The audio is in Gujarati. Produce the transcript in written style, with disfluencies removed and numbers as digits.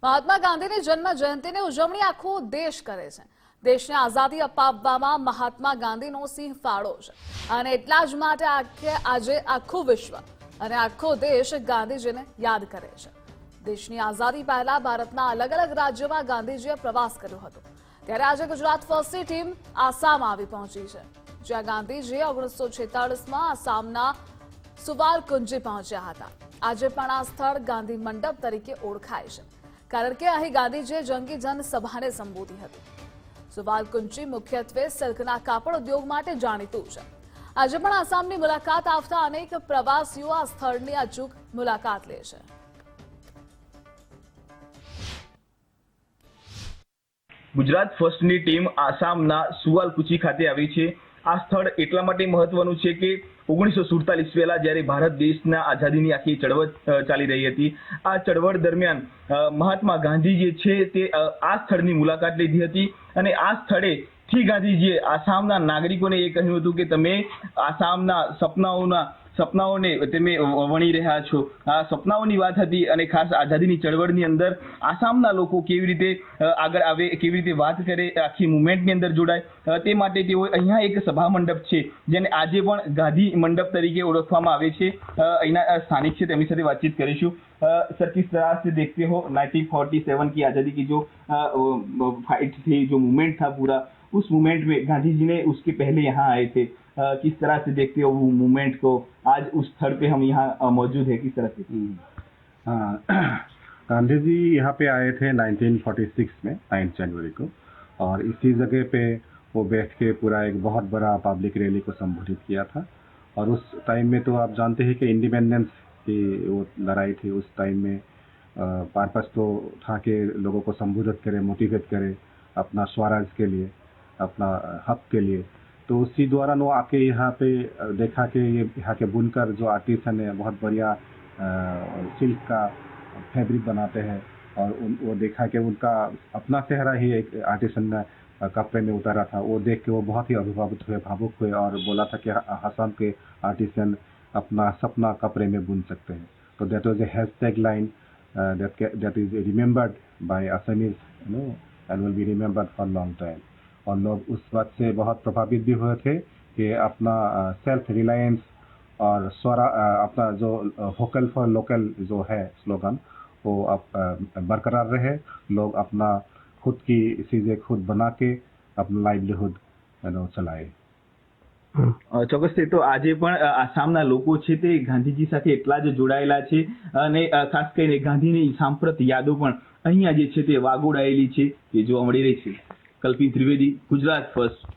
મહાત્મા ગાંધીની જન્મ જયંતિની ઉજવણી આખો દેશ કરે છે. દેશને આઝાદી અપાવવામાં મહાત્મા ગાંધીનો સિંહ ફાળો છે અને એટલા જ માટે આજે આખું વિશ્વ અને આખો દેશ ગાંધીજીને યાદ કરે છે. દેશની આઝાદી પહેલા ભારતના અલગ અલગ રાજ્યોમાં ગાંધીજીએ પ્રવાસ કર્યો હતો. ત્યારે આજે ગુજરાત ફર્સ્ટની ટીમ આસામ આવી પહોંચી છે, જ્યાં ગાંધીજી 1946માં આસામના સુવાલકુંજી પહોંચ્યા હતા. આજે પણ આ સ્થળ ગાંધી મંડપ તરીકે ઓળખાય છે, કારણ કે અહીં ગાંધીજીએ જંગી જનસભાને સંબોધી હતી. સુવાલકુંજી મુખ્યત્વે સિલ્કના કાપડ ઉદ્યોગ માટે જાણીતું છે. આજે પણ આસામની મુલાકાત આવતા અનેક પ્રવાસીઓ આ સ્થળની અચૂક મુલાકાત લે છે. ગુજરાત ફર્સ્ટની ટીમ આસામના સુવાલકુચી ખાતે આવી છે. આ સ્થળ એટલા માટે મહત્વનું છે કે 1947 પહેલા જ્યારે ભારત દેશના આઝાદીની આખી ચળવળ ચાલી રહી હતી, આ ચળવળ દરમિયાન મહાત્મા ગાંધી જે છે તે આ સ્થળની મુલાકાત લીધી હતી અને આ સ્થળેથી ગાંધીજીએ આસામના નાગરિકોને એ કહ્યું હતું કે તમે આસામના સપનાઓને તમે વણી રહ્યા છો. આ સપનાઓની વાત હતી અને ખાસ આઝાદીની ચળવળની અંદર આસામના લોકો કેવી રીતે આગળ આવે, કેવી રીતે વાત કરે, આખી મુવમેન્ટની અંદર જોડાય, તે માટે તેઓ અહીંયા એક સભા મંડપ છે જેને આજે પણ ગાંધી મંડપ તરીકે ઓળખવામાં આવે છે. અહીંના સ્થાનિક છે, તેમની સાથે વાતચીત કરીશું. सर, किस तरह से देखते हो 1947 की आज़ादी की जो फाइट थी, जो मूवमेंट था पूरा, उस मूवमेंट में गांधी जी ने उसके पहले यहाँ आए थे, किस तरह से देखते हो वो मूवमेंट को? आज उस स्थल पे हम यहाँ मौजूद है, किस तरह से? गांधी जी यहाँ पे आए थे 1946 में 9 जनवरी को, और इसी जगह पे वो बैठ के पूरा एक बहुत बड़ा पब्लिक रैली को संबोधित किया था. और उस टाइम में तो आप जानते हैं कि इंडिपेंडेंस की वो लड़ाई थी. उस टाइम में पर्पस तो था कि लोगों को संबोधित करे, मोटिवेट करे अपना स्वराज के लिए, अपना हक के लिए. तो उसी दौरान वो आके यहाँ पे देखा कि ये यहाँ के बुनकर जो आर्टिसन है बहुत बढ़िया सिल्क का फैब्रिक बनाते हैं, और वो देखा कि उनका अपना चेहरा ही एक आर्टिसन ने कपड़े में उतारा था. वो देख के वो बहुत ही अभिभावित हुए, भावुक हुए और बोला था कि आसाम के आर्टिसन अपना सपना कपड़े में बुन सकते हैं. तो that was a hashtag line that is remembered by Assamese, and will be remembered for long time. और लोग उस बात से बहुत प्रभावित भी हुए थे कि अपना सेल्फ रिलायंस और अपना जो वोकल फॉर लोकल जो है स्लोगन, वो बरकरार रहे. लोग अपना खुद की चीज़ें खुद बना के अपना लाइवलीहुड ચલાય. ચોક્કસ. તો આજે પણ આસામના લોકો છે તે ગાંધીજી સાથે એટલા જ જોડાયેલા છે અને ખાસ કરીને ગાંધીની સાંપ્રત યાદો પણ અહીંયા જે છે તે વાગોડાયેલી છે, કે જોવા મળી રહી છે. કલ્પિત ત્રિવેદી, ગુજરાત ફર્સ્ટ.